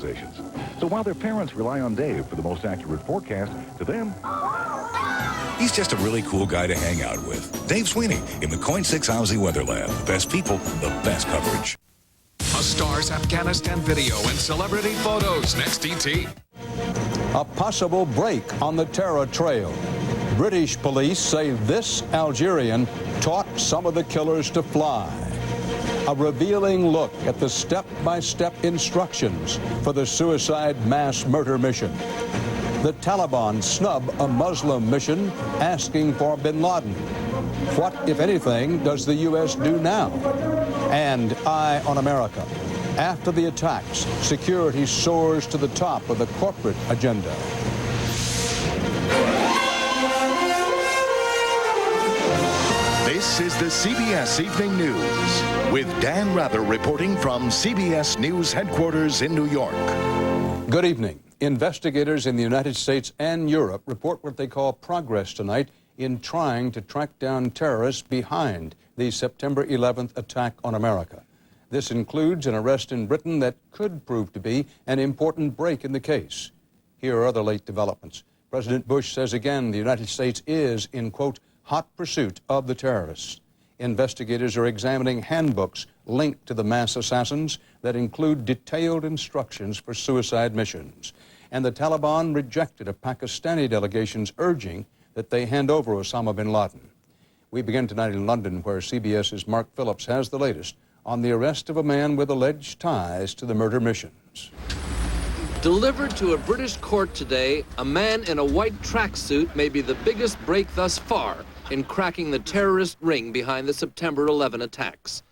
So while their parents rely on Dave for the most accurate forecast, to them, he's just a really cool guy to hang out with. Dave Sweeney in the Coin 6 Housey Weather Lab. The best people, the best coverage. A star's Afghanistan video and celebrity photos. Next, ET. A possible break on the terror trail. British police say this Algerian taught some of the killers to fly. A revealing look at the step-by-step instructions for the suicide mass murder mission. The Taliban snub a Muslim mission asking for bin Laden. What, if anything, does the U.S. do now? And Eye on America. After the attacks, security soars to the top of the corporate agenda. This is the CBS Evening News with Dan Rather reporting from CBS News headquarters in New York. Good evening. Investigators in the United States and Europe report what they call progress tonight in trying to track down terrorists behind the September 11th attack on America. This includes an arrest in Britain that could prove to be an important break in the case. Here are other late developments. President Bush says again the United States is in, quote, hot pursuit of the terrorists. Investigators are examining handbooks linked to the mass assassins that include detailed instructions for suicide missions. And the Taliban rejected a Pakistani delegation's urging that they hand over Osama bin Laden. We begin tonight in London, where CBS's Mark Phillips has the latest on the arrest of a man with alleged ties to the murder missions. Delivered to a British court today, a man in a white tracksuit may be the biggest break thus far in cracking the terrorist ring behind the September 11 attacks.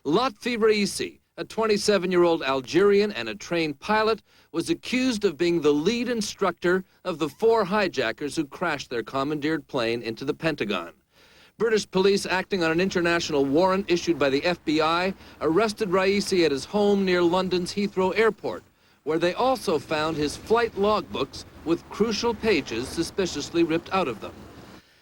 Lotfi Raisi, a 27-year-old Algerian and a trained pilot, was accused of being the lead instructor of the 4 hijackers who crashed their commandeered plane into the Pentagon. British police, acting on an international warrant issued by the FBI, arrested Raisi at his home near London's Heathrow Airport, where they also found his flight logbooks with crucial pages suspiciously ripped out of them.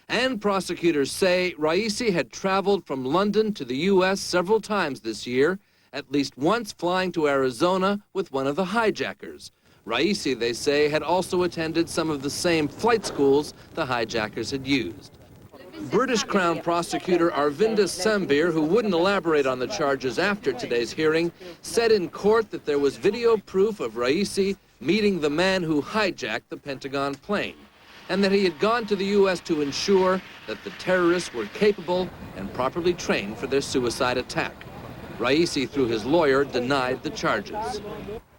And prosecutors say Raisi had traveled from London to the U.S. several times this year, at least once flying to Arizona with one of the hijackers. Raisi, they say, had also attended some of the same flight schools the hijackers had used. British Crown Prosecutor Arvinda Sambir, who wouldn't elaborate on the charges after today's hearing, said in court that there was video proof of Raisi meeting the man who hijacked the Pentagon plane, and that he had gone to the U.S. to ensure that the terrorists were capable and properly trained for their suicide attack. Raisi, through his lawyer, denied the charges.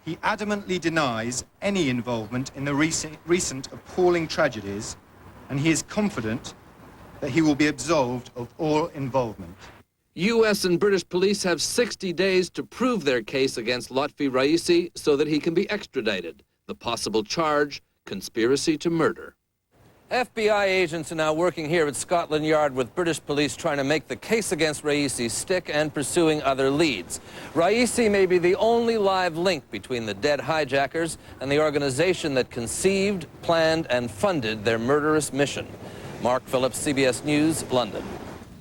He adamantly denies any involvement in the recent appalling tragedies, and he is confident that he will be absolved of all involvement. U.S. and British police have 60 days to prove their case against Lotfi Raisi so that he can be extradited. The possible charge, conspiracy to murder. FBI agents are now working here at Scotland Yard with British police trying to make the case against Raisi stick and pursuing other leads. Raisi may be the only live link between the dead hijackers and the organization that conceived, planned, and funded their murderous mission. Mark Phillips, CBS News, London.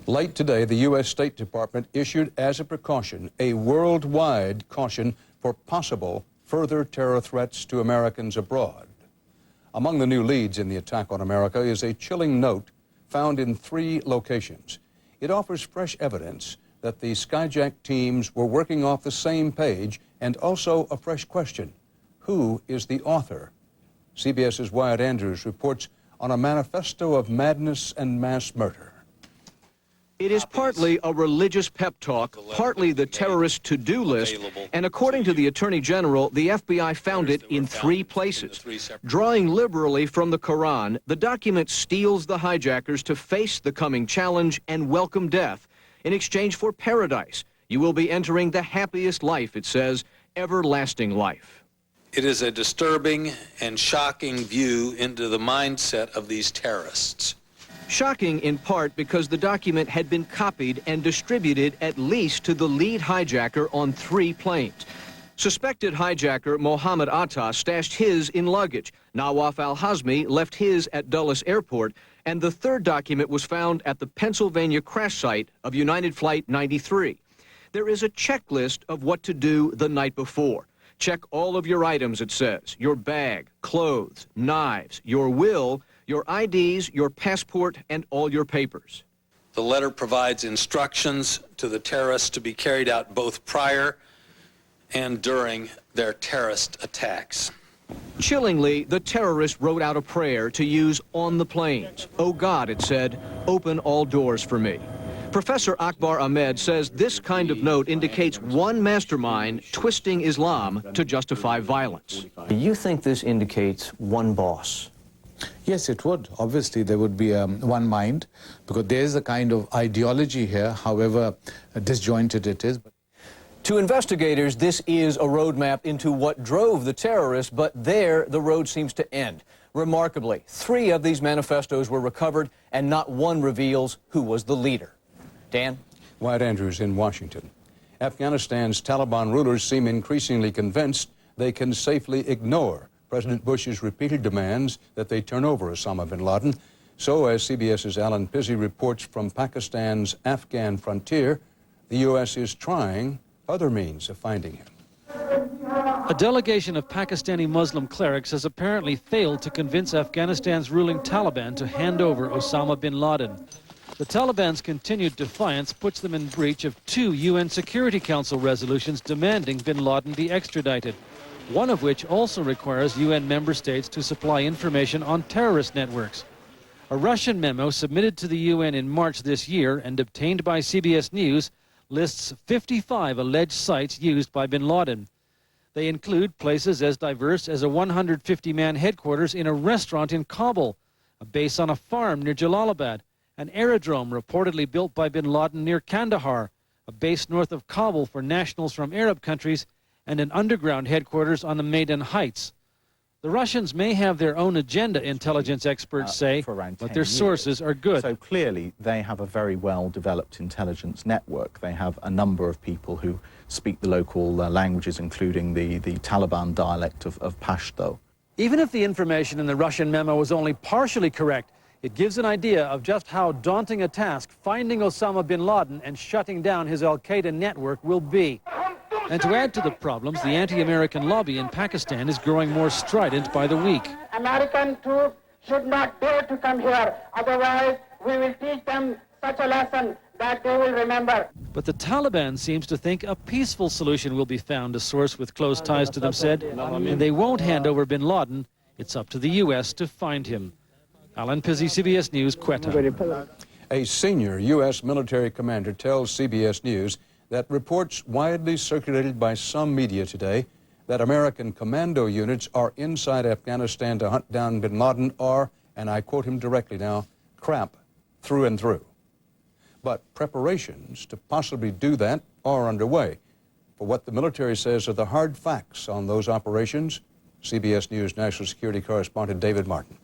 Late today, the U.S. State Department issued as a precaution a worldwide caution for possible further terror threats to Americans abroad. Among the new leads in the attack on America is a chilling note found in 3 locations. It offers fresh evidence that the skyjack teams were working off the same page, and also a fresh question: who is the author? CBS's Wyatt Andrews reports on a manifesto of madness and mass murder. It is partly a religious pep talk, partly the terrorist to-do list, and according to the Attorney General, the FBI found it in 3 places. Drawing liberally from the Quran, the document steels the hijackers to face the coming challenge and welcome death. In exchange for paradise, you will be entering the happiest life, it says, everlasting life. It is a disturbing and shocking view into the mindset of these terrorists. Shocking in part because the document had been copied and distributed at least to the lead hijacker on 3 planes. Suspected hijacker Mohammed Atta stashed his in luggage. Nawaf al-Hazmi left his at Dulles Airport, and the 3rd document was found at the Pennsylvania crash site of United Flight 93. There is a checklist of what to do the night before. Check all of your items, it says. Your bag, clothes, knives, your will, your IDs, your passport, and all your papers. The letter provides instructions to the terrorists to be carried out both prior and during their terrorist attacks. Chillingly, the terrorist wrote out a prayer to use on the planes. Oh God, it said, open all doors for me. Professor Akbar Ahmed says this kind of note indicates one mastermind twisting Islam to justify violence. Do you think this indicates one boss? Yes, it would. Obviously, there would be one mind, because there is a kind of ideology here, however disjointed it is. To investigators, this is a roadmap into what drove the terrorists, but there the road seems to end. Remarkably, 3 of these manifestos were recovered, and not one reveals who was the leader. Dan? Wyatt Andrews in Washington. Afghanistan's Taliban rulers seem increasingly convinced they can safely ignore President Bush's repeated demands that they turn over Osama bin Laden. So, as CBS's Alan Pizzi reports from Pakistan's Afghan frontier, the U.S. is trying other means of finding him. A delegation of Pakistani Muslim clerics has apparently failed to convince Afghanistan's ruling Taliban to hand over Osama bin Laden. The Taliban's continued defiance puts them in breach of 2 UN Security Council resolutions demanding bin Laden be extradited, one of which also requires UN member states to supply information on terrorist networks. A Russian memo submitted to the UN in March this year and obtained by CBS News lists 55 alleged sites used by bin Laden. They include places as diverse as a 150-man headquarters in a restaurant in Kabul, a base on a farm near Jalalabad, an aerodrome reportedly built by bin Laden near Kandahar, a base north of Kabul for nationals from Arab countries, and an underground headquarters on the Maidan Heights. The Russians may have their own agenda, intelligence experts say, but their sources are good. So clearly they have a very well-developed intelligence network. They have a number of people who speak the local languages, including the Taliban dialect of Pashto. Even if the information in the Russian memo was only partially correct, it gives an idea of just how daunting a task finding Osama bin Laden and shutting down his al-Qaeda network will be. And to add to the problems, the anti-American lobby in Pakistan is growing more strident by the week. American troops should not dare to come here. Otherwise, we will teach them such a lesson that they will remember. But the Taliban seems to think a peaceful solution will be found, a source with close ties to them said, and they won't hand over bin Laden. It's up to the U.S. to find him. Alan Pizzi, CBS News, Quetta. A senior U.S. military commander tells CBS News that reports widely circulated by some media today that American commando units are inside Afghanistan to hunt down bin Laden are, and I quote him directly now, crap through and through. But preparations to possibly do that are underway. For what the military says are the hard facts on those operations, CBS News national security correspondent David Martin.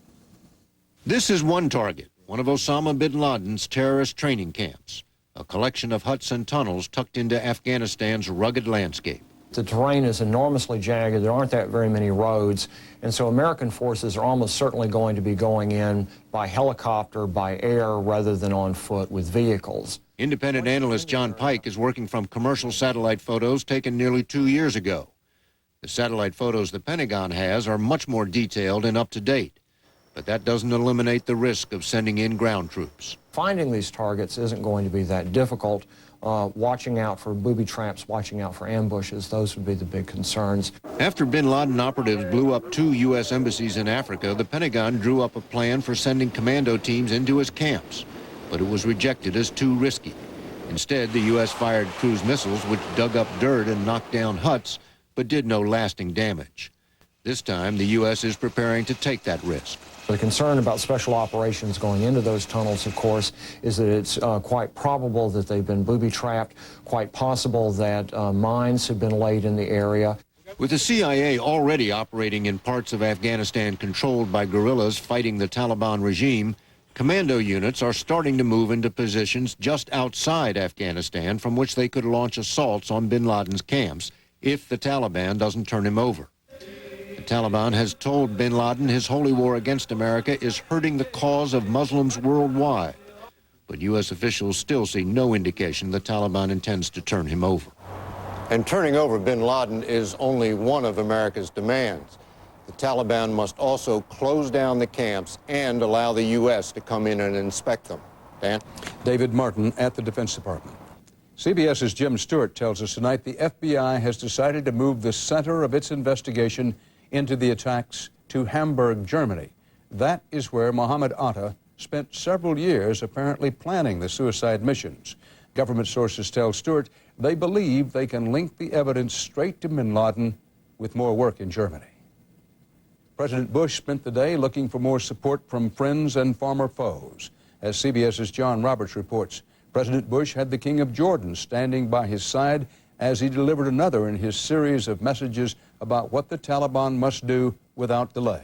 This is one target, one of Osama bin Laden's terrorist training camps, a collection of huts and tunnels tucked into Afghanistan's rugged landscape. The terrain is enormously jagged. There aren't that very many roads. And so American forces are almost certainly going to be going in by helicopter, by air, rather than on foot with vehicles. Independent analyst John Pike is working from commercial satellite photos taken nearly 2 years ago. The satellite photos the Pentagon has are much more detailed and up to date. But that doesn't eliminate the risk of sending in ground troops. Finding these targets isn't going to be that difficult. Watching out for booby traps, watching out for ambushes, those would be the big concerns. After bin Laden operatives blew up 2 U.S. embassies in Africa, the Pentagon drew up a plan for sending commando teams into his camps. But it was rejected as too risky. Instead, the U.S. fired cruise missiles which dug up dirt and knocked down huts, but did no lasting damage. This time, the U.S. is preparing to take that risk. The concern about special operations going into those tunnels, of course, is that it's quite probable that they've been booby-trapped, quite possible that mines have been laid in the area. With the CIA already operating in parts of Afghanistan controlled by guerrillas fighting the Taliban regime, commando units are starting to move into positions just outside Afghanistan from which they could launch assaults on bin Laden's camps if the Taliban doesn't turn him over. The Taliban has told bin Laden his holy war against America is hurting the cause of Muslims worldwide. But U.S. officials still see no indication the Taliban intends to turn him over. And turning over bin Laden is only one of America's demands. The Taliban must also close down the camps and allow the U.S. to come in and inspect them. Dan? David Martin at the Defense Department. CBS's Jim Stewart tells us tonight the FBI has decided to move the center of its investigation into the attacks to Hamburg, Germany. That is where Mohammed Atta spent several years apparently planning the suicide missions. Government sources tell Stewart they believe they can link the evidence straight to bin Laden with more work in Germany. President Bush spent the day looking for more support from friends and former foes. As CBS's John Roberts reports, President Bush had the King of Jordan standing by his side as he delivered another in his series of messages about what the Taliban must do without delay.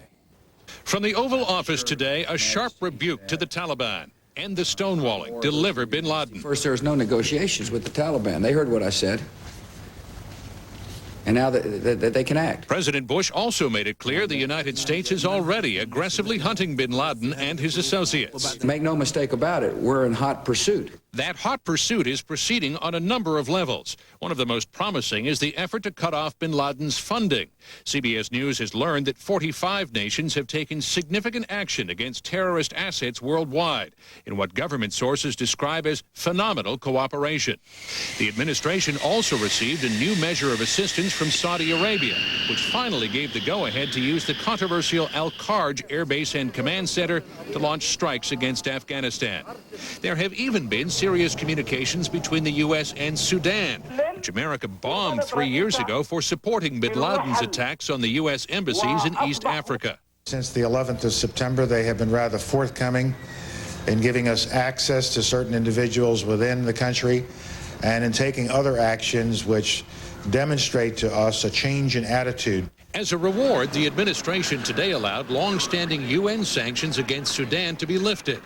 From the Oval Office today, a sharp rebuke to the Taliban. End the stonewalling. Deliver bin Laden. First, there was no negotiations with the Taliban. They heard what I said. And now that they can act. President Bush also made it clear the United States is already aggressively hunting bin Laden and his associates. Make no mistake about it, we're in hot pursuit. That hot pursuit is proceeding on a number of levels. One of the most promising is the effort to cut off bin Laden's funding. CBS News has learned that 45 nations have taken significant action against terrorist assets worldwide in what government sources describe as phenomenal cooperation. The administration also received a new measure of assistance from Saudi Arabia, which finally gave the go-ahead to use the controversial Al-Kharj Air Base and Command Center to launch strikes against Afghanistan. There have even been serious communications between the U.S. and Sudan, which America bombed 3 years ago for supporting bin Laden's attacks on the U.S. embassies in East Africa. Since the 11th of September, they have been rather forthcoming in giving us access to certain individuals within the country and in taking other actions which demonstrate to us a change in attitude. As a reward, the administration today allowed long-standing UN sanctions against Sudan to be lifted.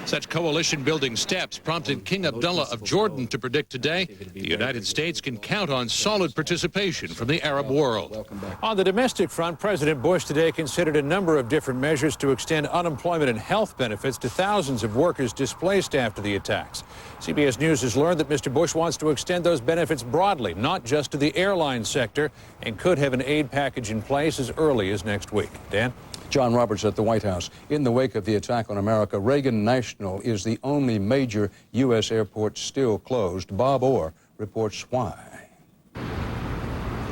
Such coalition-building steps prompted King Abdullah of Jordan to predict today the United States can count on solid participation from the Arab world. On the domestic front, President Bush today considered a number of different measures to extend unemployment and health benefits to thousands of workers displaced after the attacks. CBS News has learned that Mr. Bush wants to extend those benefits broadly, not just to the airline sector, and could have an aid package in place as early as next week. Dan? John Roberts at the White House. In the wake of the attack on America, Reagan National is the only major U.S. airport still closed. Bob Orr reports why.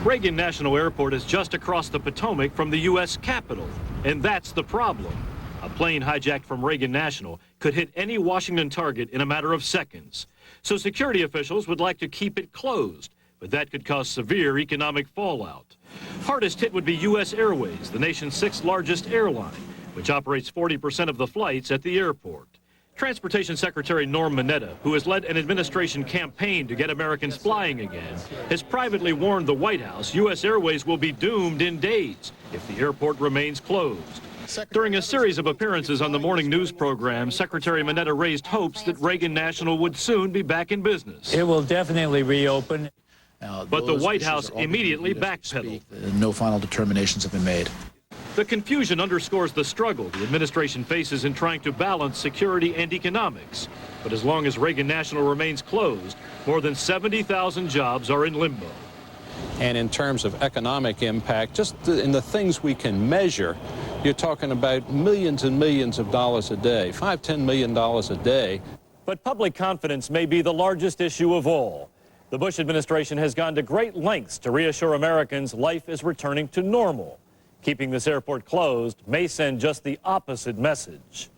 Reagan National Airport is just across the Potomac from the U.S. Capitol, and that's the problem. A plane hijacked from Reagan National could hit any Washington target in a matter of seconds. So security officials would like to keep it closed, but that could cause severe economic fallout. Hardest hit would be U.S. Airways, the nation's sixth largest airline, which operates 40% of the flights at the airport. Transportation Secretary Norm Mineta, who has led an administration campaign to get Americans flying again, has privately warned the White House U.S. Airways will be doomed in days if the airport remains closed. During a series of appearances on the morning news program, Secretary Mineta raised hopes that Reagan National would soon be back in business. It will definitely reopen. But the White House immediately backpedaled. No final determinations have been made. The confusion underscores the struggle the administration faces in trying to balance security and economics. But as long as Reagan National remains closed, more than 70,000 jobs are in limbo. And in terms of economic impact, just in the things we can measure, you're talking about millions and millions of dollars a day, $5–10 million a day. But public confidence may be the largest issue of all. The Bush administration has gone to great lengths to reassure Americans life is returning to normal. Keeping this airport closed may send just the opposite message.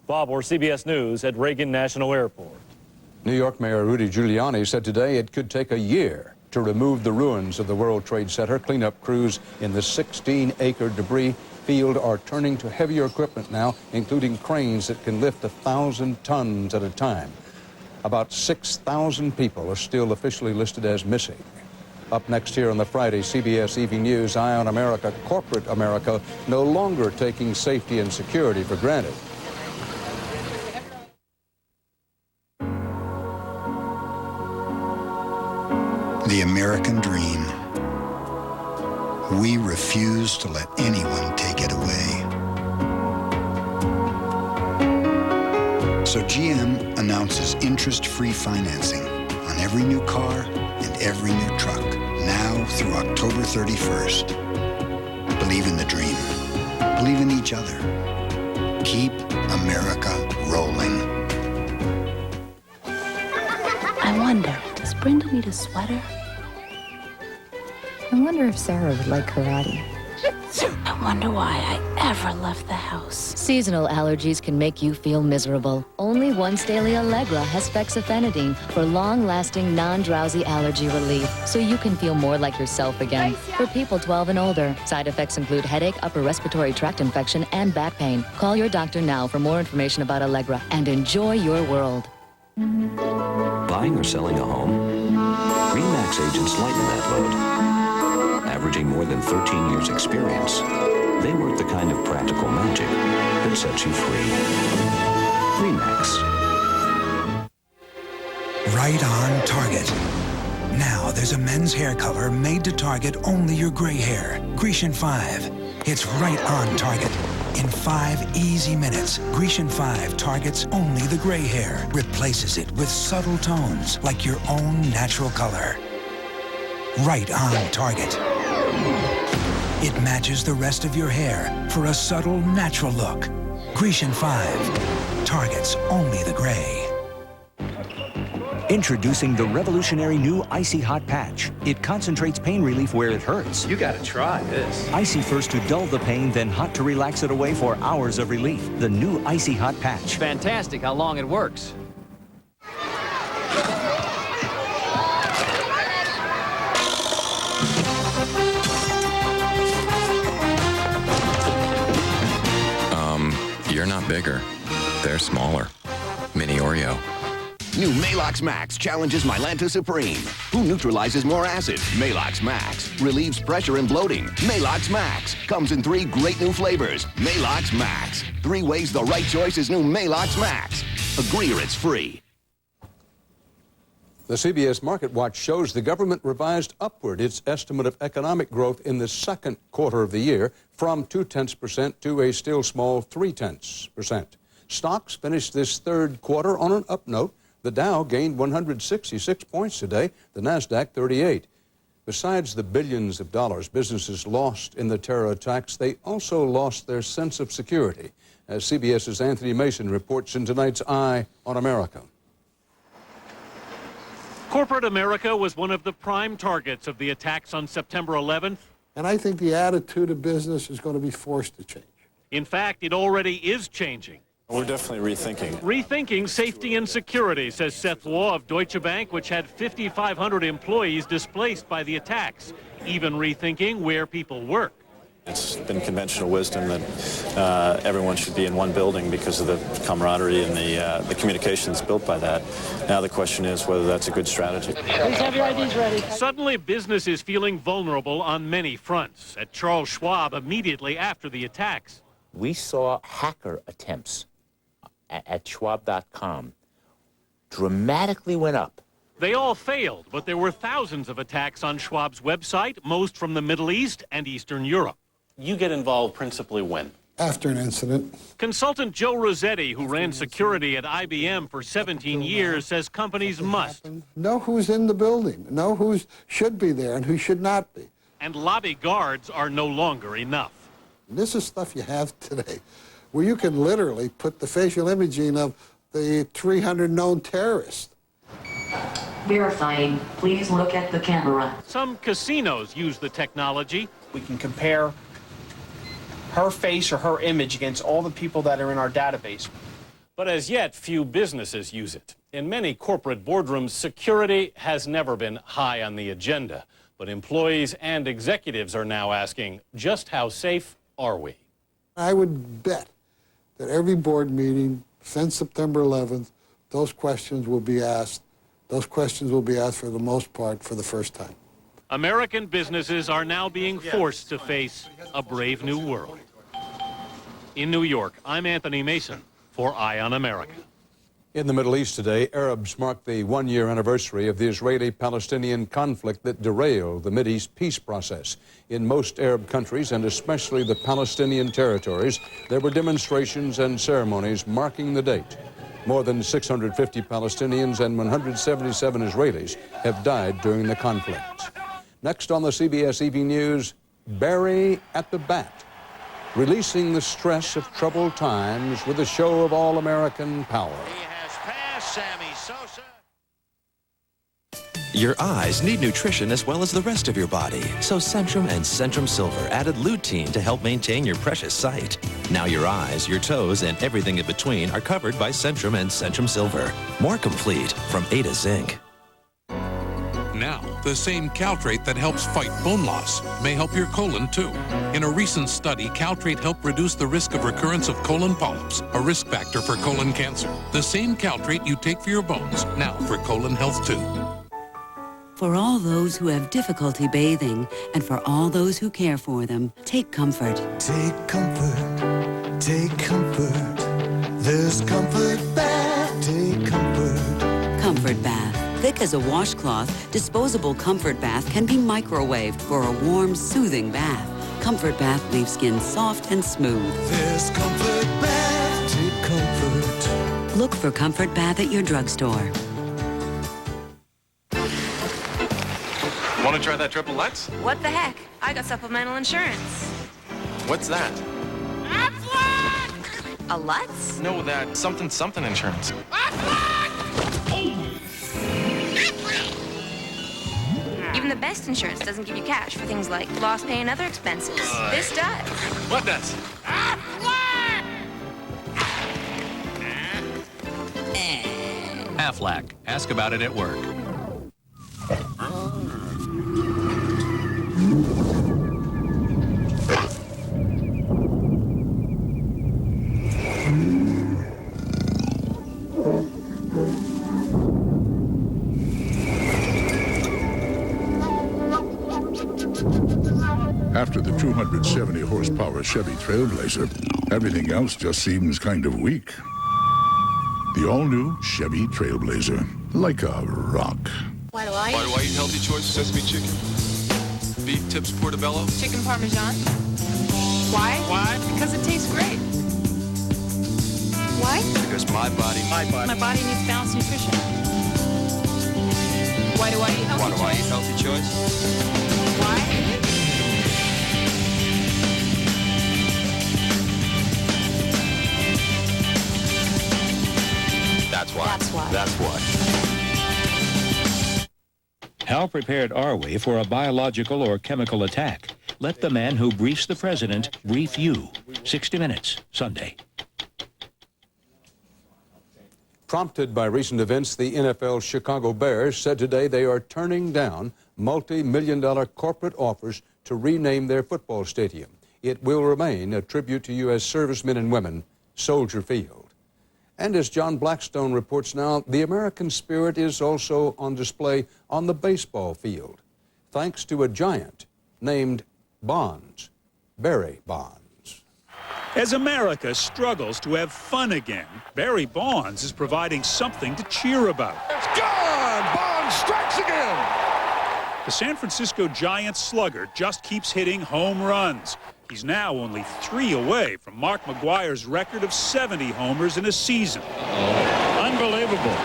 Bob Orr, CBS News at Reagan National Airport. New York Mayor Rudy Giuliani said today it could take a year to remove the ruins of the World Trade Center. Cleanup crews in the 16-acre debris field are turning to heavier equipment now, including cranes that can lift 1,000 tons at a time. About 6,000 people are still officially listed as missing. Up next here on the Friday CBS Evening News, Eye on America, corporate America no longer taking safety and security for granted. The American dream. We refuse to let anyone take it away. So GM announces interest-free financing on every new car and every new truck. now through October 31st. Believe in the dream. Believe in each other. Keep America rolling. I wonder, does Brenda need a sweater? I wonder if Sarah would like karate. I wonder why I ever left the house. Seasonal allergies can make you feel miserable. Only Once Daily Allegra has fexofenadine for long-lasting, non-drowsy allergy relief, so you can feel more like yourself again. For people 12 and older, side effects include headache, upper respiratory tract infection, and back pain. Call your doctor now for more information about Allegra and enjoy your world. Buying or selling a home? RE/MAX agents lighten that load. Averaging more than 13 years experience, they work the kind of practical magic that sets you free. RE/MAX. Right on target. Now there's a men's hair color made to target only your gray hair. Grecian 5. It's right on target. In 5 easy minutes, Grecian 5 targets only the gray hair, replaces it with subtle tones like your own natural color. Right on target. It matches the rest of your hair for a subtle, natural look. Grecian 5 targets only the gray. Introducing the revolutionary new Icy Hot Patch. It concentrates pain relief where it hurts. You gotta try this. Icy first to dull the pain, then hot to relax it away for hours of relief. The new Icy Hot Patch. Fantastic how long it works. You're not bigger. They're smaller. Mini Oreo. New Maalox Max challenges Mylanta Supreme. Who neutralizes more acid? Maalox Max. Relieves pressure and bloating. Maalox Max. Comes in 3 great new flavors. Maalox Max. 3 ways the right choice is new Maalox Max. Agree or it's free. The CBS Market Watch shows the government revised upward its estimate of economic growth in the second quarter of the year from 0.2% to a still small 0.3%. Stocks finished this third quarter on an up note. The Dow gained 166 points today, the Nasdaq 38. Besides the billions of dollars businesses lost in the terror attacks, they also lost their sense of security, as CBS's Anthony Mason reports in tonight's Eye on America. Corporate America was one of the prime targets of the attacks on September 11th. And I think the attitude of business is going to be forced to change. In fact, it already is changing. We're definitely rethinking. Rethinking safety and security, says Seth Waugh of Deutsche Bank, which had 5,500 employees displaced by the attacks. Even rethinking where people work. It's been conventional wisdom that everyone should be in one building because of the camaraderie and the communications built by that. Now the question is whether that's a good strategy. Please have your IDs ready. Suddenly, business is feeling vulnerable on many fronts. At Charles Schwab, immediately after the attacks. We saw hacker attempts at Schwab.com dramatically went up. They all failed, but there were thousands of attacks on Schwab's website, most from the Middle East and Eastern Europe. You get involved principally when? After an incident. Consultant Joe Rossetti, who ran security at IBM for 17 years, says companies must know who's in the building, know who should be there and who should not be. And lobby guards are no longer enough. This is stuff you have today, where you can literally put the facial imaging of the 300 known terrorists. Verifying. Please look at the camera. Some casinos use the technology. We can compare her face or her image against all the people that are in our database. But as yet, few businesses use it. In many corporate boardrooms, security has never been high on the agenda. But employees and executives are now asking, just how safe are we? I would bet that every board meeting since September 11th, those questions will be asked. Those questions will be asked for the most part for the first time. American businesses are now being forced to face a brave new world. In New York, I'm Anthony Mason for Eye on America. In the Middle East today, Arabs mark the one-year anniversary of the Israeli-Palestinian conflict that derailed the Mideast peace process. In most Arab countries, and especially the Palestinian territories, there were demonstrations and ceremonies marking the date. More than 650 Palestinians and 177 Israelis have died during the conflict. Next on the CBS Evening News, Barry at the bat, releasing the stress of troubled times with a show of all-American power. He has passed Sammy Sosa. Your eyes need nutrition as well as the rest of your body, so Centrum and Centrum Silver added lutein to help maintain your precious sight. Now your eyes, your toes, and everything in between are covered by Centrum and Centrum Silver. More complete from A to Zinc. Now, the same caltrate that helps fight bone loss may help your colon too. In a recent study, caltrate helped reduce the risk of recurrence of colon polyps, a risk factor for colon cancer. The same caltrate you take for your bones, now for colon health too. For all those who have difficulty bathing, and for all those who care for them, take comfort. Take comfort, take comfort. There's Comfort Bath, take comfort. Comfort Bath. Thick as a washcloth, disposable Comfort Bath can be microwaved for a warm, soothing bath. Comfort Bath leaves skin soft and smooth. There's Comfort Bath, take comfort. Look for Comfort Bath at your drugstore. Want to try that triple Lutz? What the heck? I got supplemental insurance. What's that? A Lutz? No, that something insurance. Even the best insurance doesn't give you cash for things like lost pay and other expenses. This does. What does? Aflac. Ask about it at work. After the 270 horsepower Chevy Trailblazer, everything else just seems kind of weak. The all-new Chevy Trailblazer, like a rock. Why do I eat healthy choice sesame chicken? Beef tips portobello? chicken parmesan? Why? Why? Because it tastes great. Why? Because my body needs balanced nutrition. Why do I eat healthy choice? Why do I eat healthy choice? Why? That's why. That's why. That's why. How prepared are we for a biological or chemical attack? Let the man who briefs the president brief you. 60 Minutes, Sunday. Prompted by recent events, the NFL Chicago Bears said today they are turning down multi-million-dollar corporate offers to rename their football stadium. It will remain a tribute to U.S. servicemen and women, Soldier Field. And as John Blackstone reports now, the American spirit is also on display on the baseball field, thanks to a giant named Bonds, Barry Bonds. As America struggles to have fun again, Barry Bonds is providing something to cheer about. It's gone! Bonds strikes again! The San Francisco Giants slugger just keeps hitting home runs. He's now only 3 away from Mark McGwire's record of 70 homers in a season. Unbelievable.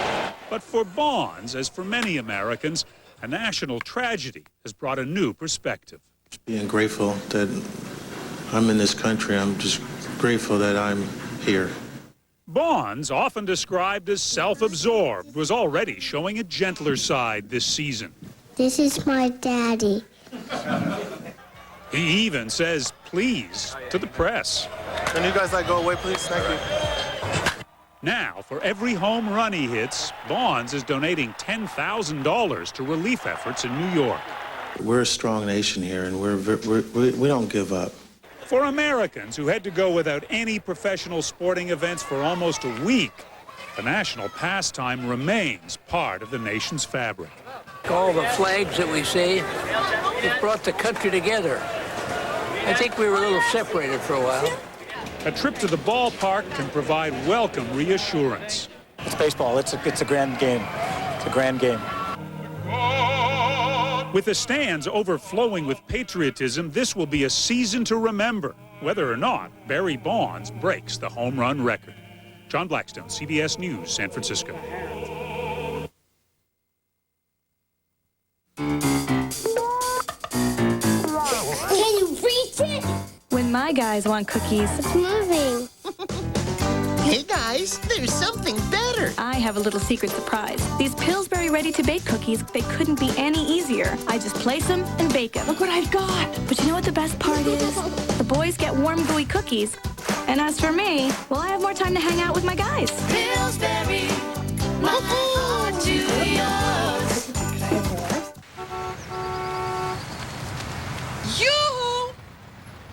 But for Bonds, as for many Americans, a national tragedy has brought a new perspective. Being grateful that I'm in this country, I'm just grateful that I'm here. Bonds, often described as self-absorbed, was already showing a gentler side this season. This is my daddy. He even says please to the press. Can you guys go away, please? Thank you. Now, for every home run he hits, Bonds is donating $10,000 to relief efforts in New York. We're a strong nation here, and we don't give up. For Americans who had to go without any professional sporting events for almost a week, the national pastime remains part of the nation's fabric. All the flags that we see, it brought the country together. I think we were a little separated for a while. A trip to the ballpark can provide welcome reassurance. It's baseball. It's a grand game. It's a grand game. With the stands overflowing with patriotism, this will be a season to remember, whether or not Barry Bonds breaks the home run record. John Blackstone, CBS News, San Francisco. My guys want cookies. It's moving. Hey guys, there's something better. I have a little secret surprise. These Pillsbury ready-to-bake cookies, they couldn't be any easier. I just place them and bake them. Look what I've got. But you know what the best part is? The boys get warm, gooey cookies. And as for me, well, I have more time to hang out with my guys. Pillsbury, my heart to yours. You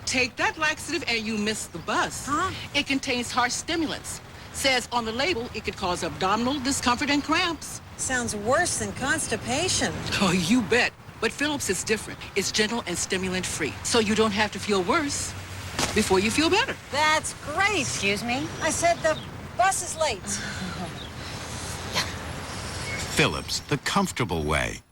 take that laxative and you miss the bus. Huh? It contains harsh stimulants. Says on the label it could cause abdominal discomfort and cramps. Sounds worse than constipation. Oh, you bet. But Phillips is different. It's gentle and stimulant-free, so you don't have to feel worse before you feel better. That's great. Excuse me? I said the bus is late. Phillips, the comfortable way.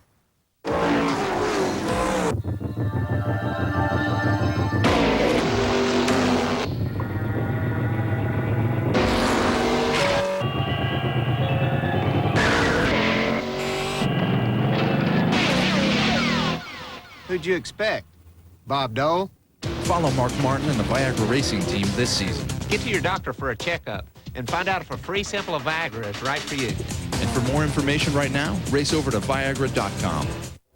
Who'd you expect? Bob Dole? Follow Mark Martin and the Viagra racing team this season. Get to your doctor for a checkup and find out if a free sample of Viagra is right for you. And for more information right now, race over to Viagra.com.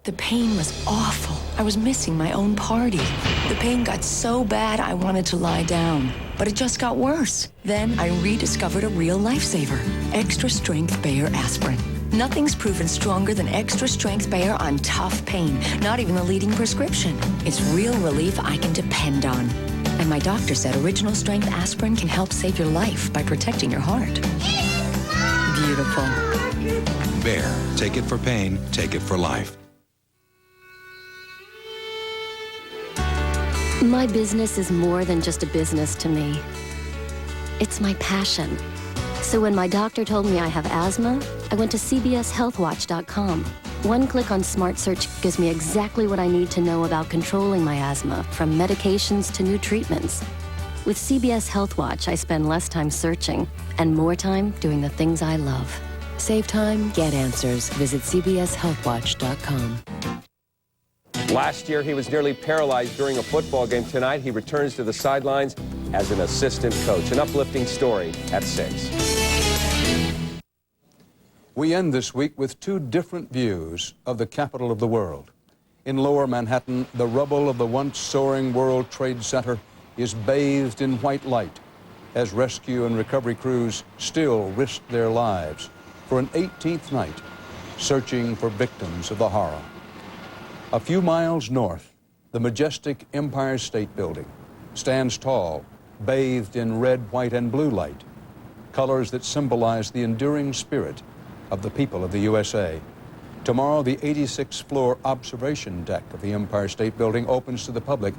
The pain was awful. I was missing my own party. The pain got so bad I wanted to lie down, but it just got worse. Then I rediscovered a real lifesaver, Extra Strength Bayer Aspirin. Nothing's proven stronger than Extra Strength Bayer on tough pain, not even the leading prescription. It's real relief I can depend on. And my doctor said original strength aspirin can help save your life by protecting your heart. Beautiful. Bayer. Take it for pain, take it for life. My business is more than just a business to me. It's my passion. So when my doctor told me I have asthma, I went to CBSHealthWatch.com. One click on Smart Search gives me exactly what I need to know about controlling my asthma, from medications to new treatments. With CBS Health Watch, I spend less time searching and more time doing the things I love. Save time, get answers. Visit CBSHealthWatch.com. Last year, he was nearly paralyzed during a football game. Tonight, he returns to the sidelines as an assistant coach. An uplifting story at 6. We end this week with two different views of the capital of the world. In lower Manhattan, the rubble of the once soaring World Trade Center is bathed in white light as rescue and recovery crews still risk their lives for an 18th night searching for victims of the horror. A few miles north, the majestic Empire State Building stands tall, bathed in red, white, and blue light, colors that symbolize the enduring spirit of the people of the USA. Tomorrow, the 86th floor observation deck of the Empire State Building opens to the public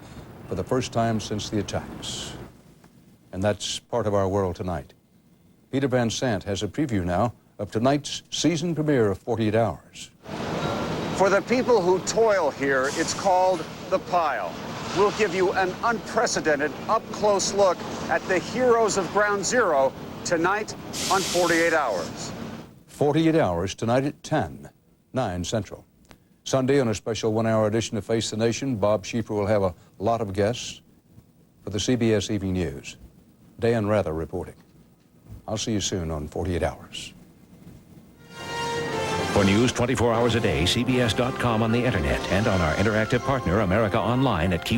for the first time since the attacks. And that's part of our world tonight. Peter Van Sant has a preview now of tonight's season premiere of 48 Hours. For the people who toil here, it's called The Pile. We'll give you an unprecedented, up-close look at the heroes of Ground Zero tonight on 48 Hours. 48 Hours tonight at 10, 9 Central. Sunday, on a special one-hour edition of Face the Nation, Bob Schieffer will have a lot of guests for the CBS Evening News. Dan Rather reporting. I'll see you soon on 48 Hours. For news 24 hours a day, CBS.com on the internet and on our interactive partner, America Online at keyword